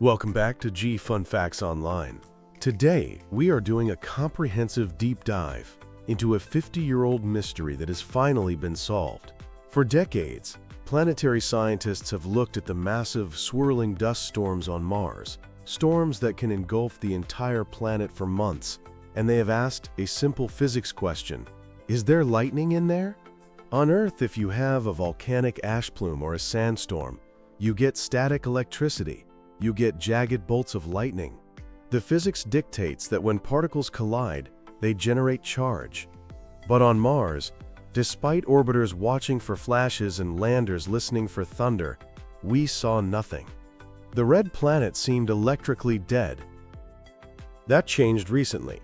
Welcome back to G Fun Facts Online. Today, we are doing a comprehensive deep dive into a 50-year-old mystery that has finally been solved. For decades, planetary scientists have looked at the massive, swirling dust storms on Mars, storms that can engulf the entire planet for months, and they have asked a simple physics question: is there lightning in there? On Earth, if you have a volcanic ash plume or a sandstorm, you get static electricity. You get jagged bolts of lightning. The physics dictates that when particles collide, they generate charge. But on Mars, despite orbiters watching for flashes and landers listening for thunder, we saw nothing. The red planet seemed electrically dead. That changed recently.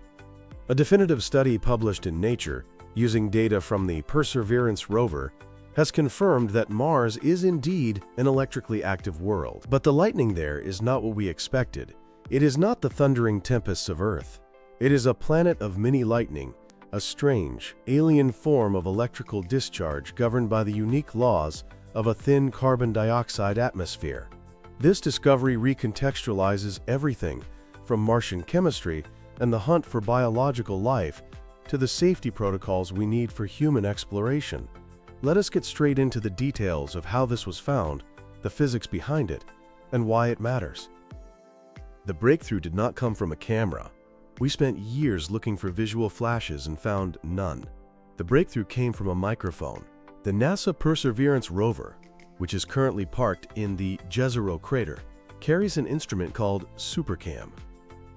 A definitive study published in Nature, using data from the Perseverance rover, has confirmed that Mars is indeed an electrically active world. But the lightning there is not what we expected. It is not the thundering tempests of Earth. It is a planet of mini-lightning, a strange, alien form of electrical discharge governed by the unique laws of a thin carbon dioxide atmosphere. This discovery recontextualizes everything from Martian chemistry and the hunt for biological life to the safety protocols we need for human exploration. Let us get straight into the details of how this was found, the physics behind it, and why it matters. The breakthrough did not come from a camera. We spent years looking for visual flashes and found none. The breakthrough came from a microphone. The NASA Perseverance rover, which is currently parked in the Jezero crater, carries an instrument called SuperCam.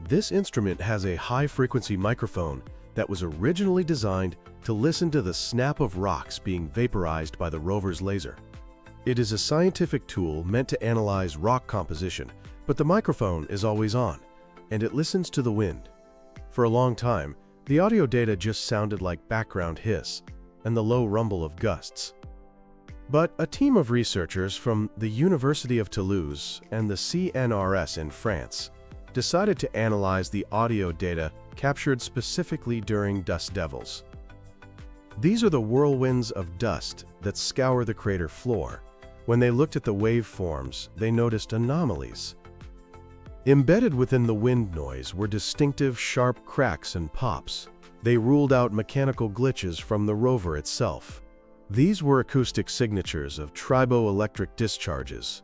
This instrument has a high-frequency microphone that was originally designed to listen to the snap of rocks being vaporized by the rover's laser. It is a scientific tool meant to analyze rock composition, but the microphone is always on, and it listens to the wind. For a long time, the audio data just sounded like background hiss and the low rumble of gusts. But a team of researchers from the University of Toulouse and the CNRS in France decided to analyze the audio data captured specifically during dust devils. These are the whirlwinds of dust that scour the crater floor. When they looked at the waveforms, they noticed anomalies. Embedded within the wind noise were distinctive sharp cracks and pops. They ruled out mechanical glitches from the rover itself. These were acoustic signatures of triboelectric discharges.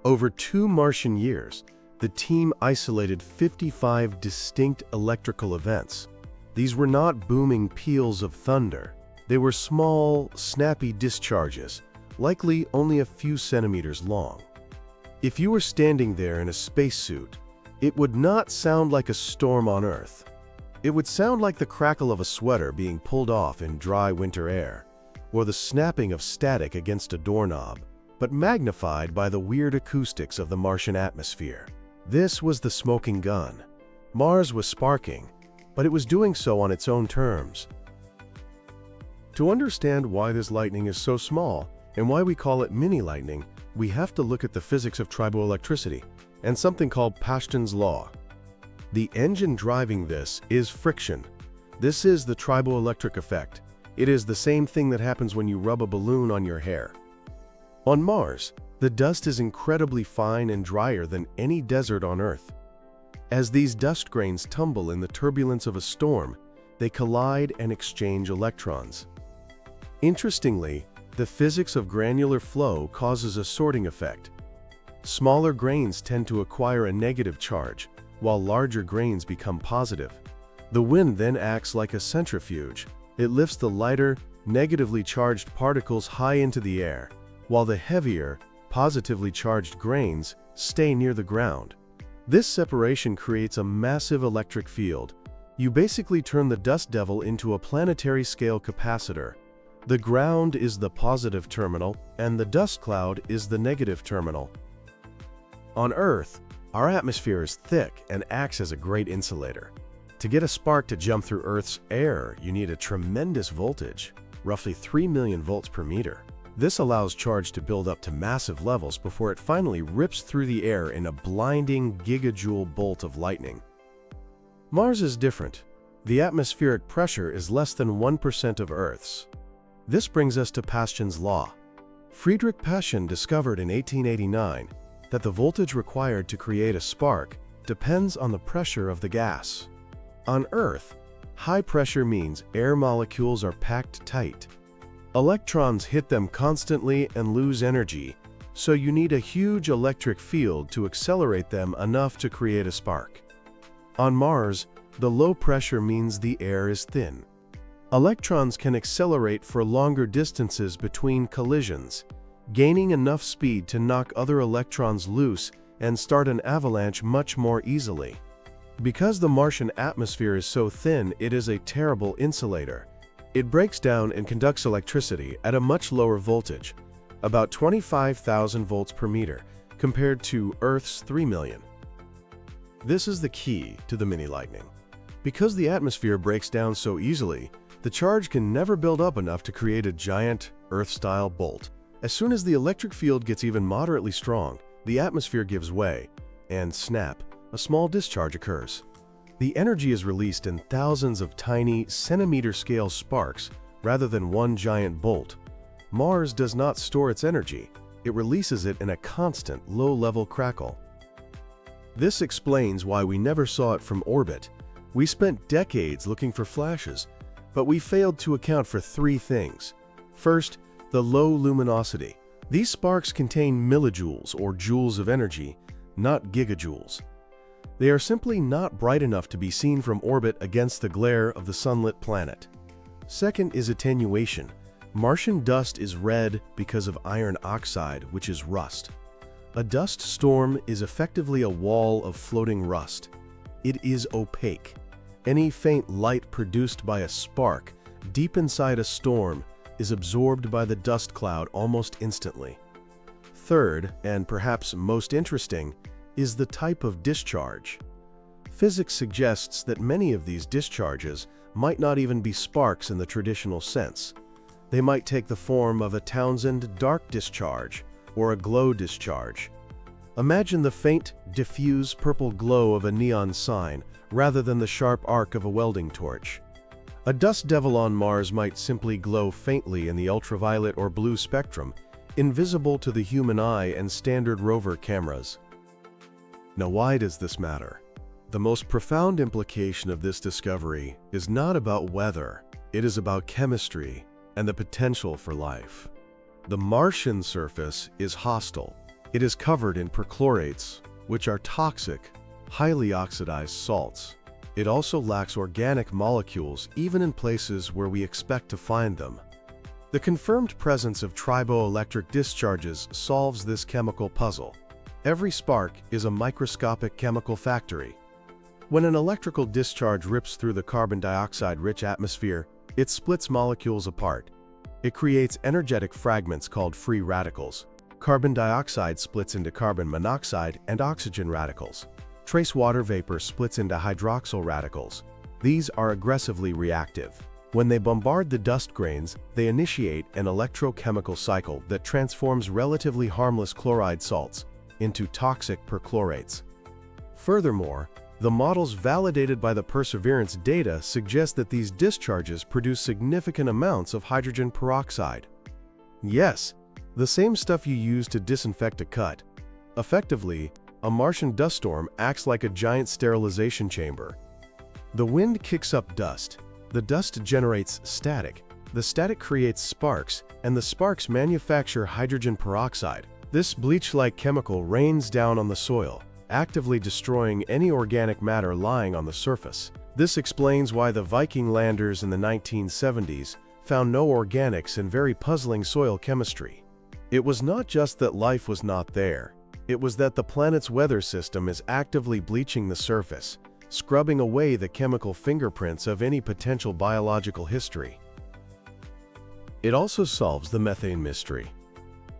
Over 2 Martian years, the team isolated 55 distinct electrical events. These were not booming peals of thunder. They were small, snappy discharges, likely only a few centimeters long. If you were standing there in a spacesuit, it would not sound like a storm on Earth. It would sound like the crackle of a sweater being pulled off in dry winter air, or the snapping of static against a doorknob, but magnified by the weird acoustics of the Martian atmosphere. This was the smoking gun. Mars was sparking, but it was doing so on its own terms. To understand why this lightning is so small and why we call it mini-lightning, we have to look at the physics of triboelectricity and something called Paschen's law. The engine driving this is friction. This is the triboelectric effect. It is the same thing that happens when you rub a balloon on your hair. On Mars, the dust is incredibly fine and drier than any desert on Earth. As these dust grains tumble in the turbulence of a storm, they collide and exchange electrons. Interestingly, the physics of granular flow causes a sorting effect. Smaller grains tend to acquire a negative charge, while larger grains become positive. The wind then acts like a centrifuge. It lifts the lighter, negatively charged particles high into the air, while the heavier, positively charged grains stay near the ground. This separation creates a massive electric field. You basically turn the dust devil into a planetary scale capacitor. The ground is the positive terminal, and the dust cloud is the negative terminal. On Earth, our atmosphere is thick and acts as a great insulator. To get a spark to jump through Earth's air, you need a tremendous voltage, roughly 3 million volts per meter. This allows charge to build up to massive levels before it finally rips through the air in a blinding gigajoule bolt of lightning. Mars is different. The atmospheric pressure is less than 1% of Earth's. This brings us to Paschen's law. Friedrich Paschen discovered in 1889 that the voltage required to create a spark depends on the pressure of the gas. On Earth, high pressure means air molecules are packed tight. Electrons hit them constantly and lose energy, so you need a huge electric field to accelerate them enough to create a spark. On Mars, the low pressure means the air is thin. Electrons can accelerate for longer distances between collisions, gaining enough speed to knock other electrons loose and start an avalanche much more easily. Because the Martian atmosphere is so thin, it is a terrible insulator. It breaks down and conducts electricity at a much lower voltage, about 25,000 volts per meter, compared to Earth's 3 million. This is the key to the mini-lightning. Because the atmosphere breaks down so easily, the charge can never build up enough to create a giant, Earth-style bolt. As soon as the electric field gets even moderately strong, the atmosphere gives way, and snap, a small discharge occurs. The energy is released in thousands of tiny, centimeter-scale sparks rather than one giant bolt. Mars does not store its energy. It releases it in a constant, low-level crackle. This explains why we never saw it from orbit. We spent decades looking for flashes, but we failed to account for three things. First, the low luminosity. These sparks contain millijoules or joules of energy, not gigajoules. They are simply not bright enough to be seen from orbit against the glare of the sunlit planet. Second is attenuation. Martian dust is red because of iron oxide, which is rust. A dust storm is effectively a wall of floating rust. It is opaque. Any faint light produced by a spark deep inside a storm is absorbed by the dust cloud almost instantly. Third, and perhaps most interesting, is the type of discharge. Physics suggests that many of these discharges might not even be sparks in the traditional sense. They might take the form of a Townsend dark discharge or a glow discharge. Imagine the faint, diffuse purple glow of a neon sign rather than the sharp arc of a welding torch. A dust devil on Mars might simply glow faintly in the ultraviolet or blue spectrum, invisible to the human eye and standard rover cameras. Now, why does this matter? The most profound implication of this discovery is not about weather. It is about chemistry and the potential for life. The Martian surface is hostile. It is covered in perchlorates, which are toxic, highly oxidized salts. It also lacks organic molecules even in places where we expect to find them. The confirmed presence of triboelectric discharges solves this chemical puzzle. Every spark is a microscopic chemical factory. When an electrical discharge rips through the carbon dioxide-rich atmosphere, it splits molecules apart. It creates energetic fragments called free radicals. Carbon dioxide splits into carbon monoxide and oxygen radicals. Trace water vapor splits into hydroxyl radicals. These are aggressively reactive. When they bombard the dust grains, they initiate an electrochemical cycle that transforms relatively harmless chloride salts into toxic perchlorates. Furthermore, the models validated by the Perseverance data suggest that these discharges produce significant amounts of hydrogen peroxide. Yes, the same stuff you use to disinfect a cut. Effectively, a Martian dust storm acts like a giant sterilization chamber. The wind kicks up dust. The dust generates static. The static creates sparks, and the sparks manufacture hydrogen peroxide. This bleach-like chemical rains down on the soil, actively destroying any organic matter lying on the surface. This explains why the Viking landers in the 1970s found no organics and very puzzling soil chemistry. It was not just that life was not there. It was that the planet's weather system is actively bleaching the surface, scrubbing away the chemical fingerprints of any potential biological history. It also solves the methane mystery.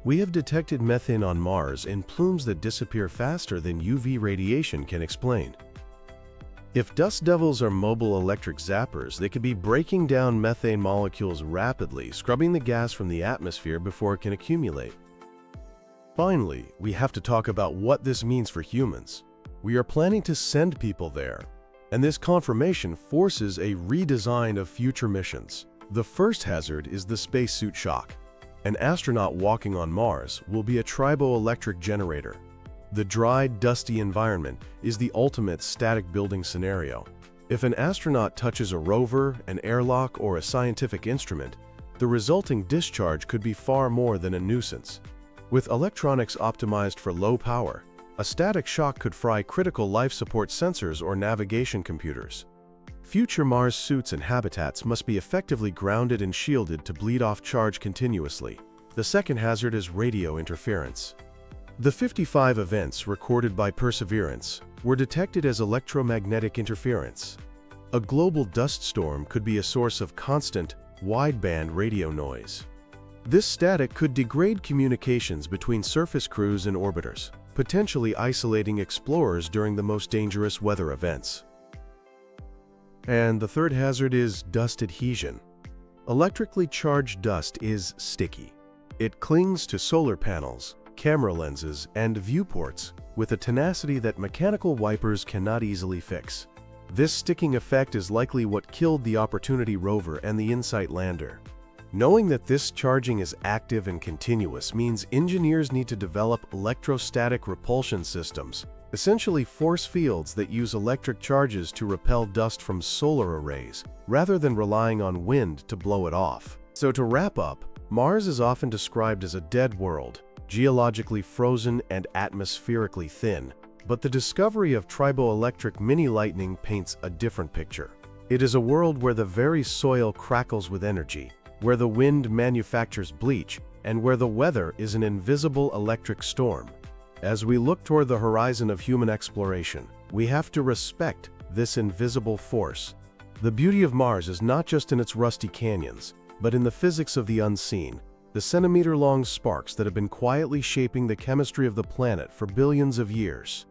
We have detected methane on Mars in plumes that disappear faster than UV radiation can explain. If dust devils are mobile electric zappers, they could be breaking down methane molecules rapidly, scrubbing the gas from the atmosphere before it can accumulate. Finally, we have to talk about what this means for humans. We are planning to send people there, and this confirmation forces a redesign of future missions. The first hazard is the spacesuit shock. An astronaut walking on Mars will be a triboelectric generator. The dry, dusty environment is the ultimate static building scenario. If an astronaut touches a rover, an airlock, or a scientific instrument, the resulting discharge could be far more than a nuisance. With electronics optimized for low power, a static shock could fry critical life support sensors or navigation computers. Future Mars suits and habitats must be effectively grounded and shielded to bleed off charge continuously. The second hazard is radio interference. The 55 events recorded by Perseverance were detected as electromagnetic interference. A global dust storm could be a source of constant, wideband radio noise. This static could degrade communications between surface crews and orbiters, potentially isolating explorers during the most dangerous weather events. And the third hazard is dust adhesion. Electrically charged dust is sticky. It clings to solar panels, camera lenses, and viewports with a tenacity that mechanical wipers cannot easily fix. This sticking effect is likely what killed the Opportunity rover and the InSight lander. Knowing that this charging is active and continuous means engineers need to develop electrostatic repulsion systems, essentially force fields that use electric charges to repel dust from solar arrays, rather than relying on wind to blow it off. So to wrap up, Mars is often described as a dead world, geologically frozen and atmospherically thin, but the discovery of Triboelectric mini-lightning paints a different picture. It is a world where the very soil crackles with energy, where the wind manufactures bleach, and where the weather is an invisible electric storm. As we look toward the horizon of human exploration, we have to respect this invisible force. The beauty of Mars is not just in its rusty canyons, but in the physics of the unseen, the centimeter-long sparks that have been quietly shaping the chemistry of the planet for billions of years.